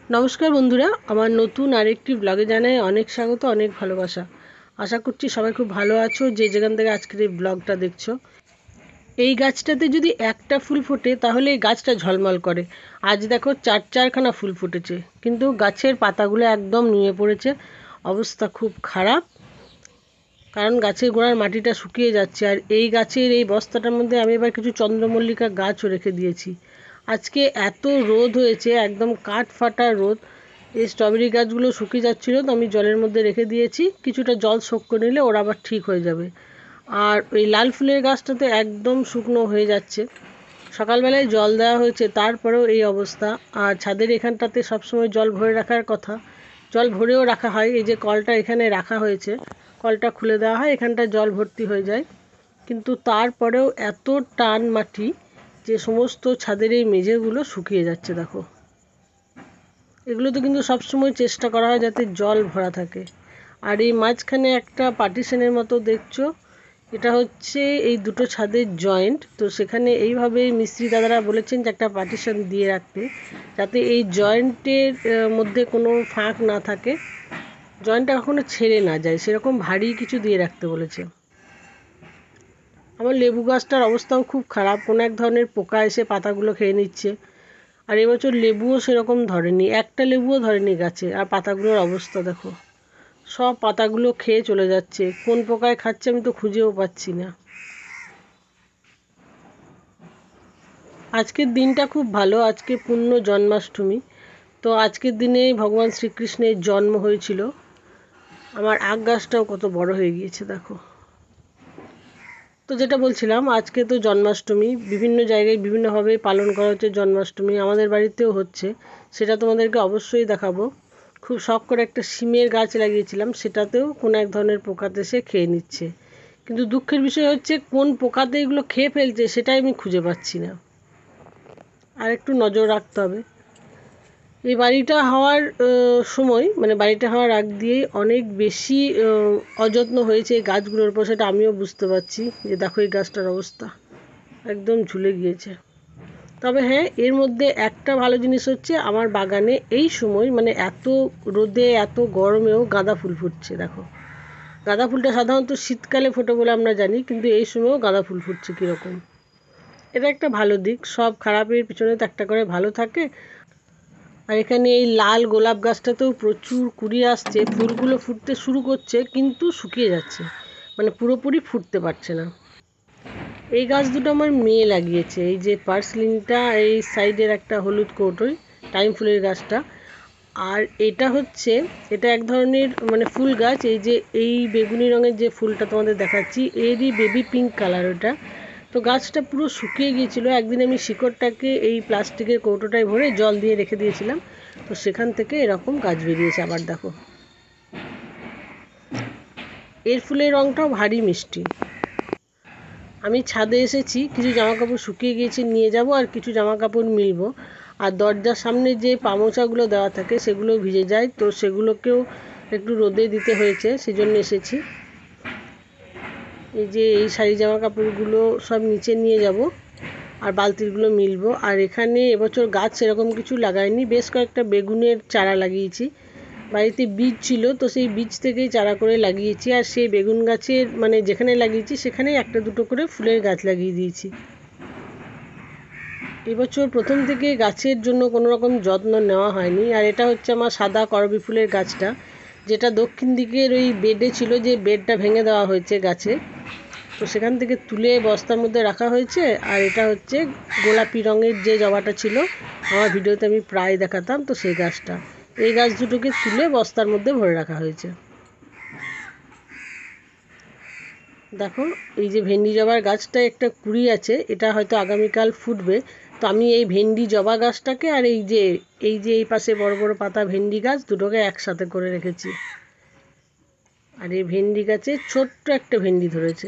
নমস্কার বন্ধুরা, আমার নতুন আরেকটি ব্লগে জানাই অনেক স্বাগত, অনেক ভালোবাসা। আশা করছি সবাই খুব ভালো আছো, যে যেখান থেকে আজকের এই ব্লগটা দেখছো। এই গাছটাতে যদি একটা ফুল ফোটে তাহলে এই গাছটা ঝলমল করে। আজ দেখো চারখানা ফুল ফুটেছে, কিন্তু গাছের পাতাগুলো একদম নুয়ে পড়েছে, অবস্থা খুব খারাপ। কারণ গাছের গোড়ার মাটিটা শুকিয়ে যাচ্ছে। আর এই গাছের এই বস্তাটার মধ্যে আমি এবার কিছু চন্দ্রমল্লিকা গাছও রেখে দিয়েছি। আজকে এত রোদ হয়েছে, একদম কাঠ ফাটা রোদ। এই স্ট্রবেরি গাছগুলো শুকিয়ে যাচ্ছিলো, তো আমি জলের মধ্যে রেখে দিয়েছি। কিছুটা জল সোক করে নিলে ওরা আবার ঠিক হয়ে যাবে। আর ওই লাল ফুলের গাছটাতে একদম শুকনো হয়ে যাচ্ছে। সকালবেলায় জল দেওয়া হয়েছে, তারপরেও এই অবস্থা। আর ছাদের এখানটাতে সবসময় জল ভরে রাখার কথা, জল ভরেও রাখা হয়। এই যে কলটা এখানে রাখা হয়েছে, কলটা খুলে দেওয়া হয়, এখানটা জল ভর্তি হয়ে যায়। কিন্তু তারপরেও এত টান মাটি যে সমস্ত ছাদের এই মেঝেগুলো শুকিয়ে যাচ্ছে। দেখো, এগুলোতে কিন্তু সবসময় চেষ্টা করা হয় যাতে জল ভরা থাকে। আর এই মাঝখানে একটা পার্টিশনের মতো দেখছো, এটা হচ্ছে এই দুটো ছাদের জয়েন্ট। তো সেখানে এইভাবে মিস্ত্রি দাদারা বলেছেন যে একটা পার্টিশন দিয়ে রাখতে, যাতে এই জয়েন্টের মধ্যে কোনো ফাঁক না থাকে, জয়েন্টটা কখনো ছেড়ে না যায়, সেরকম ভারী কিছু দিয়ে রাখতে বলেছে। আমার লেবু গাছটার অবস্থাও খুব খারাপ, কোনো এক ধরনের পোকা এসে পাতাগুলো খেয়ে নিচ্ছে। আর এবছর লেবুও সেরকম ধরেনি, একটা লেবুও ধরেনি গাছে। আর পাতাগুলোর অবস্থা দেখো, সব পাতাগুলো খেয়ে চলে যাচ্ছে। কোন পোকায় খাচ্ছে আমি তো খুঁজেও পাচ্ছি না। আজকের দিনটা খুব ভালো, আজকে পূর্ণ জন্মাষ্টমী। তো আজকের দিনে ভগবান শ্রীকৃষ্ণের জন্ম হয়েছিল। আমার আগ গাছটাও কত বড় হয়ে গিয়েছে দেখো। তো যেটা বলছিলাম, আজকে তো জন্মাষ্টমী, বিভিন্ন জায়গায় বিভিন্নভাবে পালন করা হচ্ছে জন্মাষ্টমী, আমাদের বাড়িতেও হচ্ছে। সেটা তোমাদেরকে অবশ্যই দেখাবো। খুব শখ করে একটা শিমের গাছ লাগিয়েছিলাম, সেটাতেও কোনো এক ধরনের পোকাতে এসে খেয়ে নিচ্ছে। কিন্তু দুঃখের বিষয় হচ্ছে কোন পোকাতে এগুলো খেয়ে ফেলছে সেটাই আমি খুঁজে পাচ্ছি না। আর একটু নজর রাখতে হবে। এই বাড়িটা হওয়ার সময়, মানে বাড়িটা হওয়ার আগ দিয়েই অনেক বেশি অযত্ন হয়েছে এই গাছগুলোর উপর, সেটা আমিও বুঝতে পারছি। যে দেখো এই গাছটার অবস্থা, একদম ঝুলে গিয়েছে। তবে হ্যাঁ, এর মধ্যে একটা ভালো জিনিস হচ্ছে, আমার বাগানে এই সময়, মানে এত রোদে এত গরমেও গাঁদা ফুল ফুটছে। দেখো, গাঁদা ফুলটা সাধারণত শীতকালে ফোটে বলে আমরা জানি, কিন্তু এই সময়ও গাঁদা ফুল ফুটছে কীরকম। এটা একটা ভালো দিক, সব খারাপের পিছনে তো একটা করে ভালো থাকে। আর এখানে এই লাল গোলাপ গাছটাতেও প্রচুর কুড়ি আসছে, ফুলগুলো ফুটতে শুরু করছে কিন্তু শুকিয়ে যাচ্ছে, মানে পুরোপুরি ফুটতে পারছে না। এই গাছ দুটো আমার মেয়ে লাগিয়েছে, এই যে পার্সলিনটা, এই সাইডের একটা হলুদ কৌটোই টাইম ফুলের গাছটা। আর এটা হচ্ছে, এটা এক ধরনের মানে ফুল গাছ। এই যে এই বেগুনি রঙের যে ফুলটা তোমাদের দেখাচ্ছি, এরই বেবি পিঙ্ক কালার ওটা। তো গাছটা পুরো শুকিয়ে গিয়েছিল, একদিন আমি শিকড়টাকে এই প্লাস্টিকের কৌটোটায় ভরে জল দিয়ে রেখে দিয়েছিলাম, তো সেখান থেকে এরকম গাছ বেরিয়েছে। আবার দেখো, এর ফুলের রঙটাও ভারী মিষ্টি। আমি ছাদে এসেছি, কিছু জামাকাপড় শুকিয়ে গিয়েছে নিয়ে যাব, আর কিছু জামাকাপড় মিলবো। আর দরজার সামনে যে পামোচাগুলো দেওয়া থাকে সেগুলো ভিজে যায়, তো সেগুলোকেও একটু রোদে দিতে হয়েছে, সেজন্য এসেছি। এই যে এই শাড়ি জামা কাপড়গুলো সব নিচে নিয়ে যাব, আর বালতিগুলো মিলবো। আর এখানে এবছর গাছ সেরকম কিছু লাগাইনি, বেশ কয়েকটা বেগুনের চারা লাগিয়েছি। বাড়িতে বীজ ছিল, তো সেই বীজ থেকেই চারা করে লাগিয়েছি। আর সেই বেগুন গাছের মানে যেখানে লাগিয়েছি সেখানেই একটা দুটো করে ফুলের গাছ লাগিয়ে দিয়েছি। এবছর প্রথম থেকে গাছের জন্য কোনো রকম যত্ন নেওয়া হয়নি। আর এটা হচ্ছে আমার সাদা করবী ফুলের গাছটা, যেটা দক্ষিণ দিকের ওই বেডে ছিল, যে বেডটা ভেঙে দেওয়া হয়েছে গাছে, তো সেখান থেকে তুলে বস্তার মধ্যে রাখা হয়েছে। আর এটা হচ্ছে গোলাপি রঙের যে জবাটা ছিল, আমার ভিডিওতে আমি প্রায় দেখাতাম, তো সেই গাছটা। এই গাছ দুটোকে তুলে বস্তার মধ্যে ভরে রাখা হয়েছে। দেখো, এই যে ভেন্ডি জবার গাছটা একটা কুড়ি আছে, এটা হয়তো আগামীকাল ফুটবে। তো আমি এই ভেন্ডি জবা গাছটাকে আর এই যে এই পাশে বড় বড় পাতা ভেন্ডি গাছ দুটোকে একসাথে করে রেখেছি। আর এই ভেন্ডি গাছে ছোট্ট একটা ভেন্ডি ধরেছে,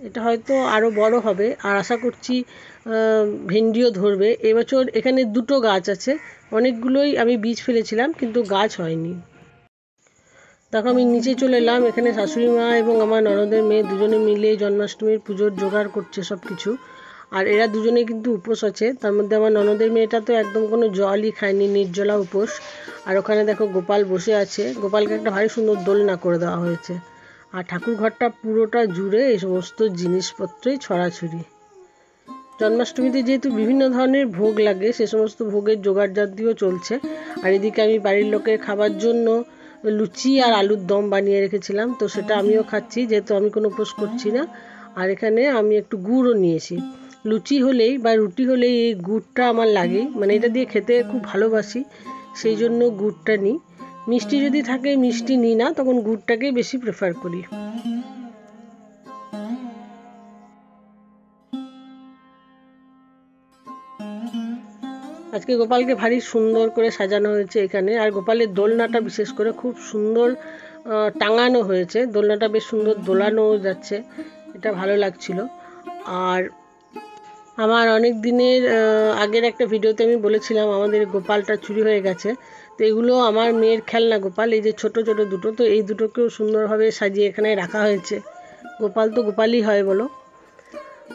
এটা হয়তো আরও বড় হবে। আর আশা করছি ভেন্ডিও ধরবে। এবছর এখানে দুটো গাছ আছে, অনেকগুলোই আমি বীজ ফেলেছিলাম কিন্তু গাছ হয়নি। দেখো, আমি নিচে চলে এলাম, এখানে শাশুড়ি মা এবং আমার ননদের মেয়ে দুজনে মিলে জন্মাষ্টমীর পুজোর জোগাড় করছে সব কিছু। আর এরা দুজনেই কিন্তু উপোস আছে। তার মধ্যে আমার ননদের মেয়েটা তো একদম কোনো জলই খায়নি, নির্জলা উপোস। আর ওখানে দেখো গোপাল বসে আছে, গোপালকে একটা ভারী সুন্দর দোলনা করে দেওয়া হয়েছে। আর ঠাকুর ঘরটা পুরোটা জুড়ে এই সমস্ত জিনিসপত্রই ছড়াছড়ি। জন্মাষ্টমীতে যেহেতু বিভিন্ন ধরনের ভোগ লাগে, সে সমস্ত ভোগের জোগাড়জান্তিও চলছে। আর এদিকে আমি বাড়ির লোকের খাবার জন্য লুচি আর আলুর দম বানিয়ে রেখেছিলাম, তো সেটা আমিও খাচ্ছি, যেহেতু আমি কোনো উপোস করছি না। আর এখানে আমি একটু গুড়ও নিয়েছি। লুচি হলেই বা রুটি হলেই এই গুড়টা আমার লাগে, মানে এটা দিয়ে খেতে খুব ভালোবাসি, সেই জন্য গুড়টা নিই। মিষ্টি যদি থাকে মিষ্টি নিই না, তখন গুড়টাকেই বেশি প্রেফার করি। আজকে গোপালকে ভারী সুন্দর করে সাজানো হয়েছে এখানে। আর গোপালের দোলনাটা বিশেষ করে খুব সুন্দর টাঙানো হয়েছে, দোলনাটা বেশ সুন্দর দোলানো যাচ্ছে, এটা ভালো লাগছিল। আর আমার অনেক দিনের আগের একটা ভিডিওতে আমি বলেছিলাম আমাদের গোপালটা চুরি হয়ে গেছে। তো এগুলো আমার মেয়ের খেলনা গোপাল, এই যে ছোট ছোট দুটো, তো এই দুটোকেও সুন্দরভাবে সাজিয়ে এখানে রাখা হয়েছে। গোপাল তো গোপালই হয় বলো।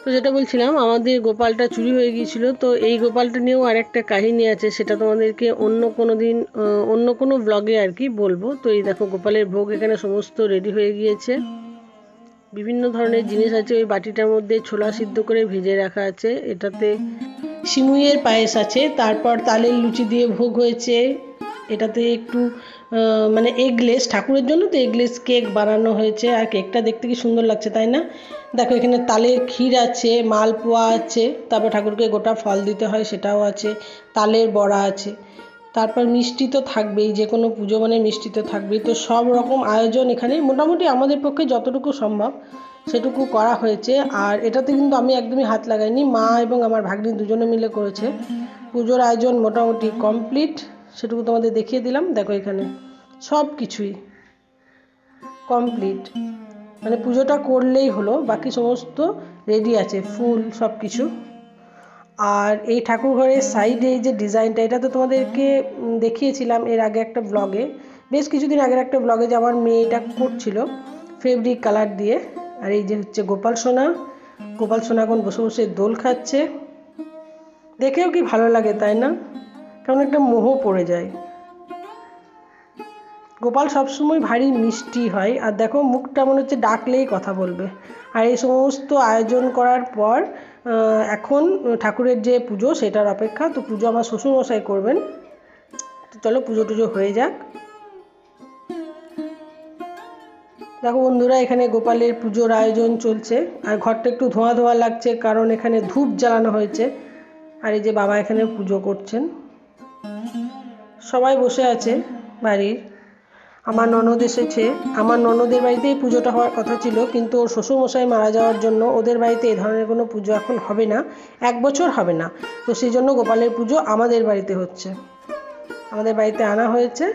তো যেটা বলছিলাম, আমাদের গোপালটা চুরি হয়ে গিয়েছিল, তো এই গোপালটা নিয়েও আরেকটা কাহিনী আছে, সেটা তোমাদেরকে অন্য কোনো দিন অন্য কোনো ব্লগে আর কি বলবো। তো এই দেখো গোপালের ভোগ এখানে সমস্ত রেডি হয়ে গিয়েছে, বিভিন্ন ধরনের জিনিস আছে। ওই বাটিটার মধ্যে ছোলা সিদ্ধ করে ভেজে রাখা আছে, এটাতে সিমুইয়ের পায়েস আছে, তারপর তালের লুচি দিয়ে ভোগ হয়েছে, এটাতে একটু মানে এগলেস, ঠাকুরের জন্য তো এগলেস কেক বানানো হয়েছে। আর কেকটা দেখতে কি সুন্দর লাগছে তাই না? দেখো এখানে তালের ক্ষীর আছে, মালপোয়া আছে, তারপর ঠাকুরকে গোটা ফল দিতে হয় সেটাও আছে, তালের বড়া আছে, তারপর মিষ্টি তো থাকবেই, যে কোনো পুজো মানে মিষ্টি তো থাকবেই। তো সব রকম আয়োজন এখানে মোটামুটি আমাদের পক্ষে যতটুকু সম্ভব সেটুকু করা হয়েছে। আর এটাতে কিন্তু আমি একদমই হাত লাগাইনি, মা এবং আমার ভাগ্নি দুজনে মিলে করেছে। পুজোর আয়োজন মোটামুটি কমপ্লিট, সেটুকু তোমাদের দেখিয়ে দিলাম। দেখো এখানে সব কিছুই কমপ্লিট, মানে পুজোটা করলেই হলো, বাকি সমস্ত রেডি আছে, ফুল সব কিছু। আর এই ঠাকুর ঘরের সাইডে এই যে ডিজাইনটা, এটা তো তোমাদেরকে দেখিয়েছিলাম এর আগে একটা ব্লগে, বেশ কিছুদিন আগের একটা ব্লগে, যে আমার মেয়ে এটা করছিল ফেব্রিক কালার দিয়ে। আর এই যে হচ্ছে গোপাল সোনা, গোপাল সোনা এখন বসে বসে দোল খাচ্ছে, দেখেও কি ভালো লাগে তাই না? কেমন একটা মোহ পড়ে যায়। গোপাল সবসময় ভারী মিষ্টি হয়, আর দেখো মুখটা মনে হচ্ছে ডাকলেই কথা বলবে। আর এই সমস্ত আয়োজন করার পর এখন ঠাকুরের যে পুজো সেটার অপেক্ষা। তো পুজো আমার শ্বশুরমশাই করবেন, তো চলো পুজো টুজো হয়ে যাক। দেখো বন্ধুরা, এখানে গোপালের পুজোর আয়োজন চলছে, আর ঘরটা একটু ধোঁয়া ধোঁয়া লাগছে কারণ এখানে ধূপ জ্বালানো হয়েছে। আর এই যে বাবা এখানে পুজো করছেন, সবাই বসে আছে বাড়ির। আমার ননদ এসেছে, আমার ননদের বাড়িতেই পুজোটা হওয়ার কথা ছিল, কিন্তু ওর শ্বশুরমশাই মারা যাওয়ার জন্য ওদের বাড়িতে এই ধরনের কোনো পুজো এখন হবে না, 1 বছর হবে না। তো সেই জন্য গোপালের পুজো আমাদের বাড়িতে হচ্ছে, আমাদের বাড়িতে আনা হয়েছে।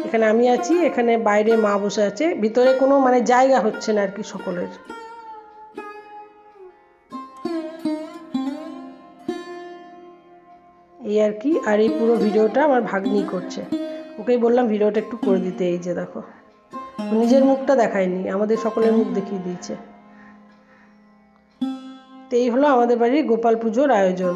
এখানে আমি আছি, এখানে বাইরে মা বসে আছে, ভিতরে কোনো মানে জায়গা হচ্ছে না আর কি সকলের। এই আর কি। আর এই পুরো ভিডিওটা আমার ভাগ্নি করছে, ওকেই বললাম ভিডিওটা একটু করে দিতে। এই যে দেখো, নিজের মুখটা দেখায়নি, আমাদের সকলের মুখ দেখিয়ে দিয়েছে। তো এই হলো আমাদের বাড়ির গোপাল পুজোর আয়োজন।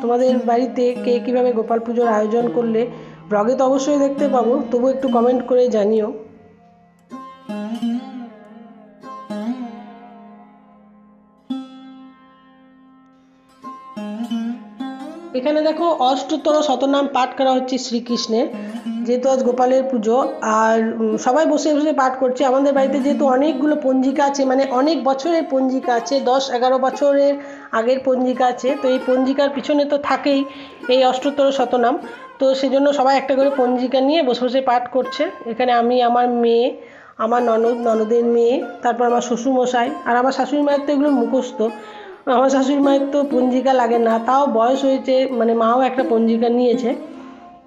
তোমাদের বাড়িতে কে কীভাবে গোপাল পুজোর আয়োজন করলে ব্লগে তো অবশ্যই দেখতে পাবো, তবু একটু কমেন্ট করে জানিও। এখানে দেখো অষ্টতর শতনাম পাঠ করা হচ্ছে শ্রীকৃষ্ণের, যেহেতু আজ গোপালের পুজো। আর সবাই বসে বসে পাঠ করছে। আমাদের বাড়িতে যেহেতু অনেকগুলো পঞ্জিকা আছে, মানে অনেক বছরের পঞ্জিকা আছে, 10-11 বছরের আগের পঞ্জিকা আছে, তো এই পঞ্জিকার পিছনে তো থাকেই এই অষ্টতর শতনাম। তো সেজন্য সবাই একটা করে পঞ্জিকা নিয়ে বসে বসে পাঠ করছে। এখানে আমি, আমার মেয়ে, আমার ননদ, ননদের মেয়ে, তারপর আমার শ্বশুরমশাই, আর আমার শাশুড়ি মায়ের তো এগুলো মুখস্থ। আমার শাশুড়ি মায়ের তো পঞ্জিকা লাগে না, তাও বয়স হয়েছে, মানে মাও একটা পঞ্জিকা নিয়েছে।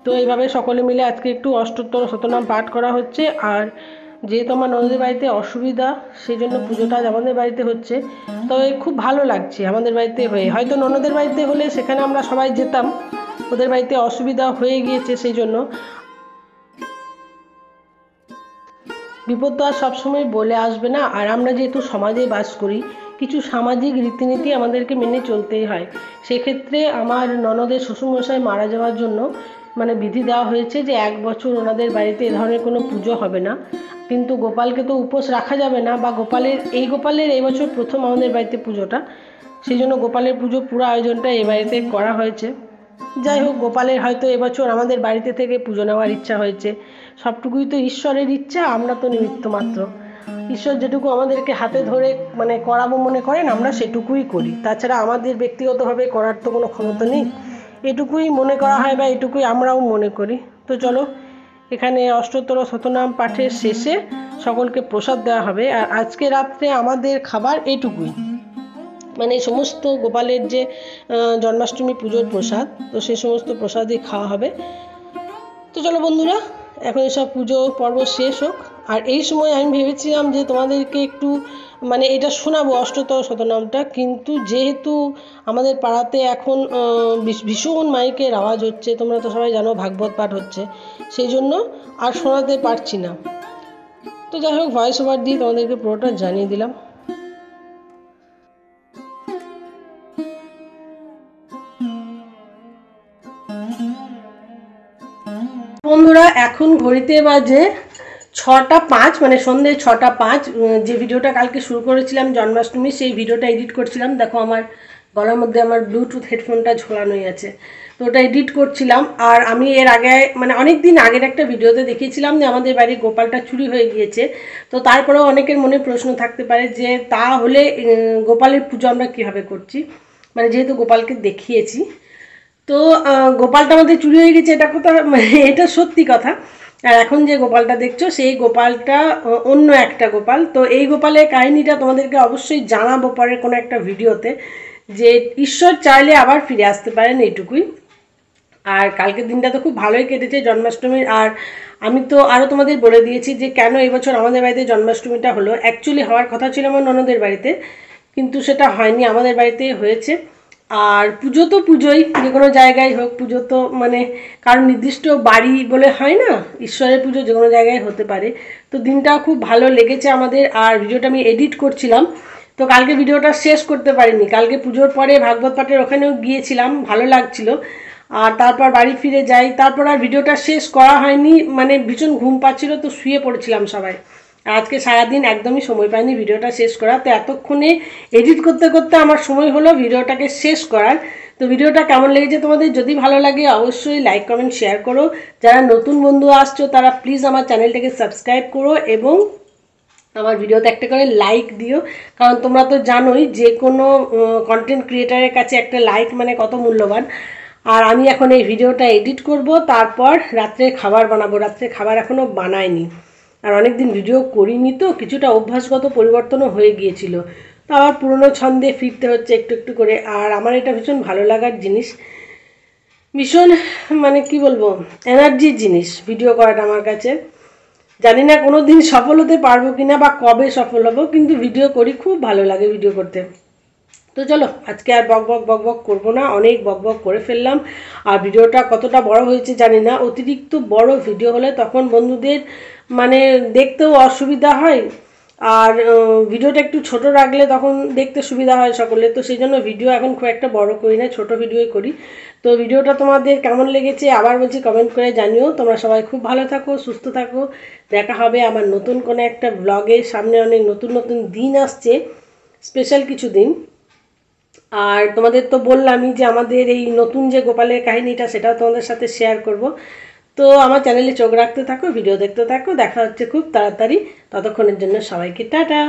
তো এইভাবে সকলে মিলে আজকে একটু অষ্টোত্তর শতনাম পাঠ করা হচ্ছে। আর যেহেতু আমার ননদের বাড়িতে অসুবিধা, সেই জন্য পুজোটা আমাদের বাড়িতে হচ্ছে। তবে খুব ভালো লাগছে আমাদের বাড়িতে হয়ে। হয়তো ননদের বাড়িতে হলে সেখানে আমরা সবাই যেতাম, ওদের বাড়িতে অসুবিধা হয়ে গিয়েছে, সেই জন্য। বিপদ তো আর সবসময় বলে আসবে না, আর আমরা যেহেতু সমাজে বাস করি, কিছু সামাজিক রীতিনীতি আমাদেরকে মেনে চলতেই হয়। সেক্ষেত্রে আমার ননদের শ্বশুরমশাই মারা যাওয়ার জন্য মানে বিধি দেওয়া হয়েছে যে 1 বছর ওনাদের বাড়িতে এ ধরনের কোনো পুজো হবে না। কিন্তু গোপালকে তো উপোস রাখা যাবে না, বা গোপালের এই বছর প্রথম আমাদের বাড়িতে পুজোটা, সেই জন্য গোপালের পুজো পুরো আয়োজনটা এই বাড়িতে করা হয়েছে। যাই হোক, গোপালের হয়তো এবছর আমাদের বাড়িতে থেকে পুজো নেওয়ার ইচ্ছা হয়েছে। সবটুকুই তো ঈশ্বরের ইচ্ছা, আমরা তো নিমিত্ত মাত্র। ঈশ্বর যেটুকু আমাদেরকে হাতে ধরে মানে করাবো মনে করেন, আমরা সেটুকুই করি। তাছাড়া আমাদের ব্যক্তিগতভাবে করার তো কোনো ক্ষমতা নেই। এটুকুই মনে করা হয় বা এটুকুই আমরাও মনে করি। তো চলো, এখানে অষ্টোত্তর শতনাম পাঠের শেষে সকলকে প্রসাদ দেওয়া হবে। আর আজকে রাত্রে আমাদের খাবার এইটুকুই, মানে সমস্ত গোপালের যে জন্মাষ্টমী পুজোর প্রসাদ, তো সেই সমস্ত প্রসাদই খাওয়া হবে। তো চলো বন্ধুরা, এখন এসব পুজো পর্ব শেষ হোক। আর এই সময় আমি ভেবেছিলাম যে তোমাদেরকে একটু মানে এটা শোনাবো অষ্টোত্তর শতনামটা, কিন্তু যেহেতু আমাদের পাড়াতে এখন ভীষণ মাইকের আওয়াজ হচ্ছে, তোমরা তো সবাই জানো ভাগবত পাঠ হচ্ছে, সেই জন্য আর শোনাতে পারছি না। তো যাই হোক, ভয়েস ওভার দিয়ে তোমাদেরকে পুরোটা জানিয়ে দিলাম। বন্ধুরা, এখন ঘড়িতে বাজে 6টা 5, মানে সন্ধ্যে 6টা 5। যে ভিডিওটা কালকে শুরু করেছিলাম জন্মাষ্টমী, সেই ভিডিওটা এডিট করছিলাম। দেখো আমার গলার মধ্যে আমার ব্লুটুথ হেডফোনটা ঝোলানোই আছে, তো ওটা এডিট করছিলাম। আর আমি এর আগে মানে অনেক দিন আগের একটা ভিডিওতে দেখিয়েছিলাম যে আমাদের বাড়ির গোপালটা চুরি হয়ে গিয়েছে। তো তারপরেও অনেকের মনে প্রশ্ন থাকতে পারে যে তাহলে গোপালের পুজো আমরা কীভাবে করছি, মানে যেহেতু গোপালকে দেখিয়েছি। তো গোপালটা আমাদের চুরি হয়ে গেছে, এটা কথা মানে এটা সত্যি কথা। আর এখন যে গোপালটা দেখছো সেই গোপালটা অন্য একটা গোপাল। তো এই গোপালের কাহিনীটা তোমাদেরকে অবশ্যই জানাবো পরের কোনো একটা ভিডিওতে, যে ঈশ্বর চাইলে আবার ফিরে আসতে পারেন, এইটুকুই। আর কালকের দিনটা তো খুব ভালোই কেটেছে জন্মাষ্টমীর। আর আমি তো আরও তোমাদের বলে দিয়েছি যে কেন এবছর আমাদের বাড়িতে জন্মাষ্টমীটা হলো। অ্যাকচুয়ালি হওয়ার কথা ছিল আমার ননদের বাড়িতে, কিন্তু সেটা হয়নি, আমাদের বাড়িতেই হয়েছে। আর পুজো তো পুজোই, যে কোনো জায়গায় হোক পুজো তো মানে কারণ নির্দিষ্ট বাড়ি বলে হয় না, ঈশ্বরের পুজো যে কোনো জায়গায় হতে পারে। তো দিনটাও খুব ভালো লেগেছে আমাদের। আর ভিডিওটা আমি এডিট করছিলাম, তো কালকে ভিডিওটা শেষ করতে পারিনি। কালকে পুজোর পরে ভাগবত পাঠের ওখানেও গিয়েছিলাম, ভালো লাগছিল। আর তারপর বাড়ি ফিরে যাই, তারপর আর ভিডিওটা শেষ করা হয়নি, মানে ভীষণ ঘুম পাচ্ছিল, তো শুয়ে পড়েছিলাম সবাই। আর আজকে সারাদিন একদমই সময় পাইনি ভিডিওটা শেষ করা। তো এতক্ষণে এডিট করতে করতে আমার সময় হলো ভিডিওটাকে শেষ করার। তো ভিডিওটা কেমন লেগেছে তোমাদের, যদি ভালো লাগে অবশ্যই লাইক কমেন্ট শেয়ার করো। যারা নতুন বন্ধু আসছো তারা প্লিজ আমার চ্যানেলটাকে সাবস্ক্রাইব করো এবং আমার ভিডিওতে একটা করে লাইক দিও, কারণ তোমরা তো জানোই যে কোনো কন্টেন্ট ক্রিয়েটারের কাছে একটা লাইক মানে কত মূল্যবান। আর আমি এখন এই ভিডিওটা এডিট করব, তারপর রাত্রে খাবার বানাবো। রাত্রে খাবার এখনও বানাইনি, আর অনেক দিন ভিডিও করিনি, তো কিছুটা অভ্যাসগত পরিবর্তনও হয়ে গিয়েছিল। তো আবার পুরনো ছন্দে ফিরতে হচ্ছে একটু একটু করে। আর আমার এটা ভীষণ ভালো লাগার জিনিস, ভীষণ মানে কি বলবো, এনার্জির জিনিস ভিডিও করাটা আমার কাছে। জানি না কোনো দিন সফল হতে পারবো কিনা বা কবে সফল হবো, কিন্তু ভিডিও করি, খুব ভালো লাগে ভিডিও করতে। তো চলো, আজকে আর বক করবো না, অনেক বক করে ফেললাম। আর ভিডিওটা কতটা বড় হয়েছে জানি না। অতিরিক্ত বড় ভিডিও হলে তখন বন্ধুদের মানে দেখতেও অসুবিধা হয়, আর ভিডিওটা একটু ছোট রাখলে তখন দেখতে সুবিধা হয় সকলের। তো সেই জন্য ভিডিও এখন খুব একটা বড় করি না, ছোট ভিডিওই করি। তো ভিডিওটা তোমাদের কেমন লেগেছে আবার বলছি কমেন্ট করে জানিও। তোমরা সবাই খুব ভালো থাকো, সুস্থ থাকো। দেখা হবে আমার নতুন কোনো একটা ব্লগে। সামনে অনেক নতুন নতুন দিন আসছে, স্পেশাল কিছু দিন। আর তোমাদের তো বললামই যে আমাদের এই নতুন যে গোপালের কাহিনীটা সেটাও তোমাদের সাথে শেয়ার করব। তো আমার চ্যানেলে চোখ রাখতে থাকো, ভিডিও দেখতে থাকো। দেখা হচ্ছে খুব তাড়াতাড়ি, ততক্ষণের জন্য সবাইকে টাটা।